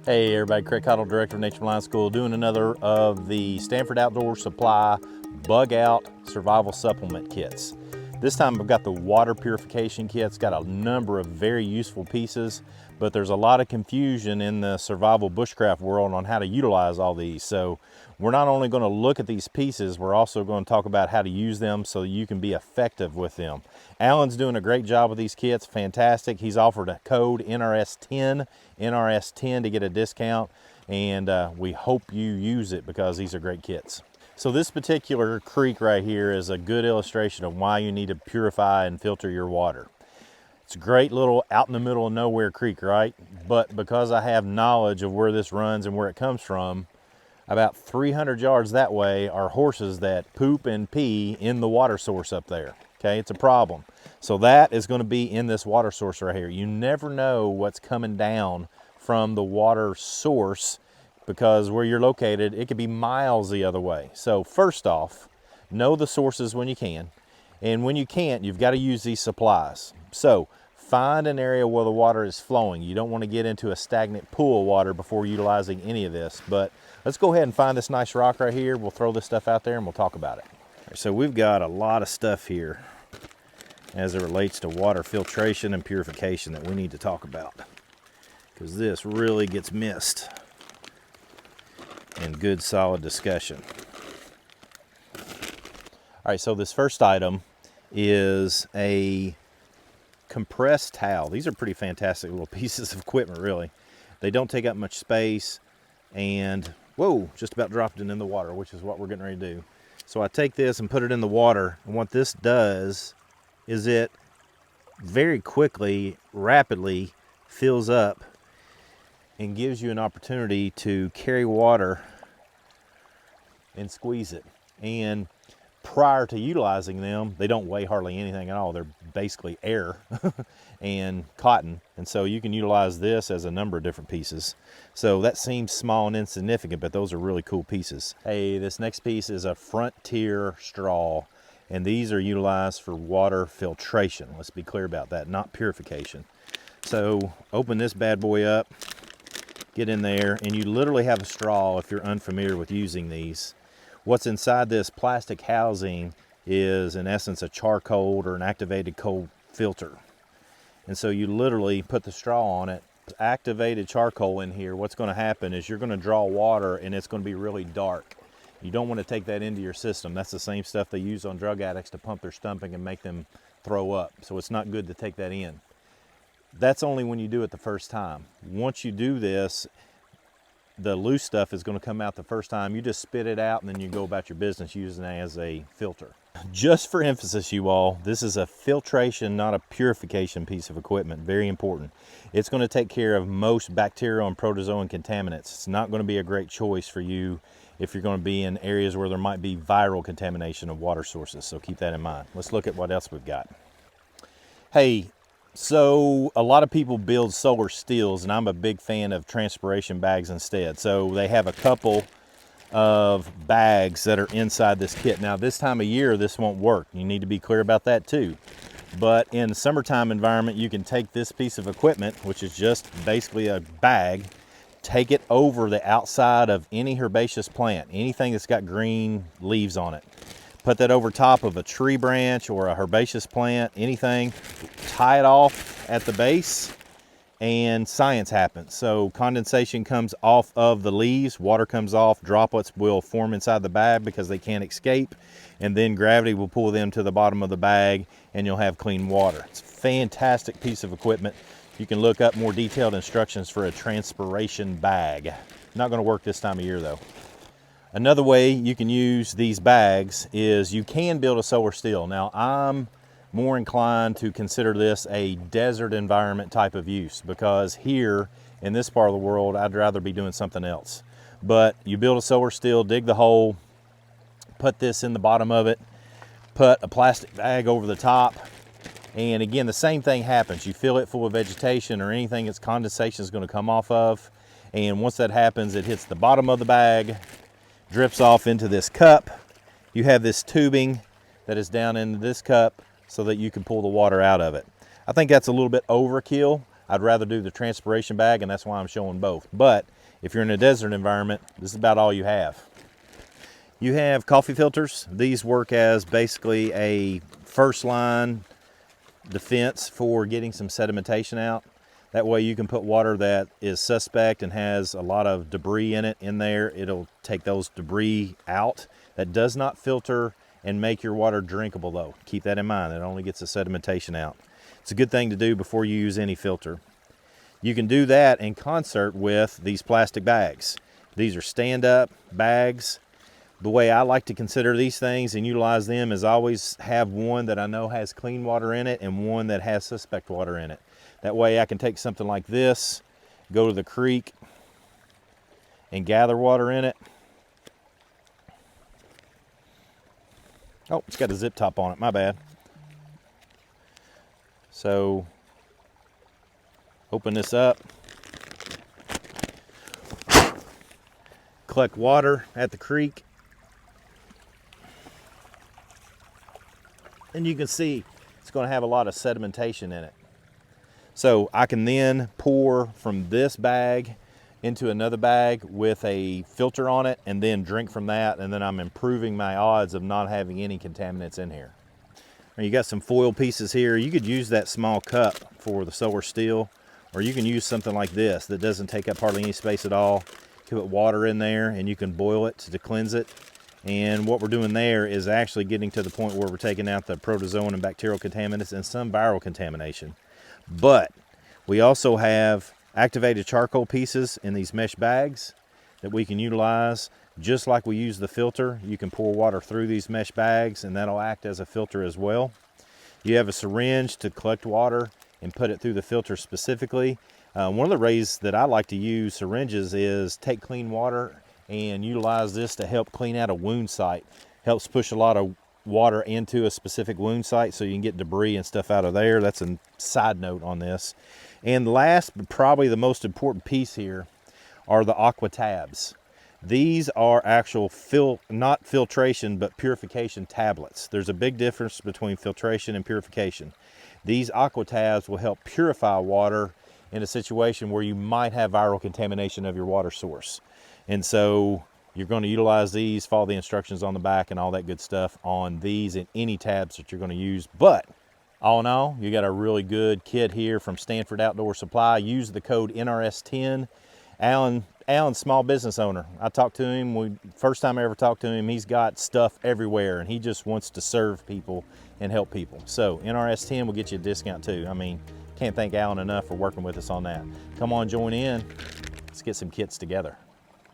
Hey everybody, Craig Cottle, Director of Nature Line School, doing another of the Stanford Outdoor Supply Bug Out Survival Supplement Kits. This time I've got the water purification kit. It's got a number of very useful pieces, but there's a lot of confusion in the survival bushcraft world on how to utilize all these. So we're not only going to look at these pieces, we're also going to talk about how to use them so you can be effective with them. Alan's doing a great job with these kits, fantastic. He's offered a code NRS10 to get a discount, and we hope you use it because these are great kits. So this particular creek right here is a good illustration of why you need to purify and filter your water. It's a great little out in the middle of nowhere creek, right? But because I have knowledge of where this runs and where it comes from, about 300 yards that way are horses that poop and pee in the water source up there. Okay, it's a problem. So that is going to be in this water source right here. You never know what's coming down from the water source because where you're located, it could be miles the other way. So first off, know the sources when you can. And when you can't, you've got to use these supplies. So find an area where the water is flowing. You don't want to get into a stagnant pool of water before utilizing any of this. But let's go ahead and find this nice rock right here. We'll throw this stuff out there and we'll talk about it. So we've got a lot of stuff here as it relates to water filtration and purification that we need to talk about, because this really gets missed in good solid discussion. All right, so this first item is a compressed towel. These are pretty fantastic little pieces of equipment, really. They don't take up much space, and whoa, just about dropped it in the water, which is what we're getting ready to do. So I take this and put it in the water, and what this does is it very quickly, rapidly fills up and gives you an opportunity to carry water and squeeze it. And prior to utilizing them, they don't weigh hardly anything at all. They're basically air and cotton. And so you can utilize this as a number of different pieces. So that seems small and insignificant, but those are really cool pieces. Hey, this next piece is a Frontier straw, and these are utilized for water filtration. Let's be clear about that, not purification. So open this bad boy up, get in there, and you literally have a straw if you're unfamiliar with using these. What's inside this plastic housing is, in essence, a charcoal or an activated cold filter. And so you literally put the straw on it, activated charcoal in here. What's going to happen is you're going to draw water and it's going to be really dark. You don't want to take that into your system. That's the same stuff they use on drug addicts to pump their stomach and make them throw up. So it's not good to take that in. That's only when you do it the first time. Once you do this, the loose stuff is going to come out the first time. You just spit it out and then you go about your business using it as a filter. Just for emphasis, you all, this is a filtration, not a purification piece of equipment. Very important. It's going to take care of most bacterial and protozoan contaminants. It's not going to be a great choice for you if you're going to be in areas where there might be viral contamination of water sources. So keep that in mind. Let's look at what else we've got. Hey, so a lot of people build solar steels, and I'm a big fan of transpiration bags instead. So they have a couple of bags that are inside this kit. Now this time of year this won't work. You need to be clear about that too. But in the summertime environment, you can take this piece of equipment, which is just basically a bag, take it over the outside of any herbaceous plant, anything that's got green leaves on it. Put that over top of a tree branch or a herbaceous plant, anything, tie it off at the base, and science happens. So condensation comes off of the leaves, water comes off, droplets will form inside the bag because they can't escape, and then gravity will pull them to the bottom of the bag and you'll have clean water. It's a fantastic piece of equipment. You can look up more detailed instructions for a transpiration bag. Not going to work this time of year though. Another way you can use these bags is you can build a solar steel. Now I'm more inclined to consider this a desert environment type of use, because here in this part of the world I'd rather be doing something else. But you build a solar steel, dig the hole, put this in the bottom of it, put a plastic bag over the top, and again the same thing happens. You fill it full of vegetation or anything that's condensation is going to come off of, and once that happens it hits the bottom of the bag, drips off into this cup. You have this tubing that is down into this cup so that you can pull the water out of it. I think that's a little bit overkill. I'd rather do the transpiration bag, and that's why I'm showing both. But if you're in a desert environment, this is about all you have. You have coffee filters. These work as basically a first line defense for getting some sedimentation out. That way you can put water that is suspect and has a lot of debris in it in there. It'll take those debris out. That does not filter and make your water drinkable though. Keep that in mind. It only gets the sedimentation out. It's a good thing to do before you use any filter. You can do that in concert with these plastic bags. These are stand-up bags. The way I like to consider these things and utilize them is always have one that I know has clean water in it and one that has suspect water in it. That way I can take something like this, go to the creek and gather water in it. Oh, it's got a zip top on it, my bad. So, open this up. Collect water at the creek. And you can see it's going to have a lot of sedimentation in it. So I can then pour from this bag into another bag with a filter on it and then drink from that, and then I'm improving my odds of not having any contaminants in here. Now you got some foil pieces here. You could use that small cup for the solar steel, or you can use something like this that doesn't take up hardly any space at all. You put water in there and you can boil it to cleanse it. And what we're doing there is actually getting to the point where we're taking out the protozoan and bacterial contaminants and some viral contamination. But we also have activated charcoal pieces in these mesh bags that we can utilize just like we use the filter. You can pour water through these mesh bags and that'll act as a filter as well. You have a syringe to collect water and put it through the filter specifically. One of the ways that I like to use syringes is take clean water and utilize this to help clean out a wound site. Helps push a lot of water into a specific wound site so you can get debris and stuff out of there. That's a side note on this. And last, but probably the most important piece here, are the aqua tabs. These are actual not filtration, but purification tablets. There's a big difference between filtration and purification. These aqua tabs will help purify water in a situation where you might have viral contamination of your water source. And so you're going to utilize these, follow the instructions on the back and all that good stuff on these and any tabs that you're going to use. But all in all, you got a really good kit here from Stanford Outdoor Supply. Use the code NRS10. Alan's small business owner. I talked to him, first time I ever talked to him, he's got stuff everywhere and he just wants to serve people and help people. So NRS10 will get you a discount too. I mean, can't thank Alan enough for working with us on that. Come on, join in. Let's get some kits together.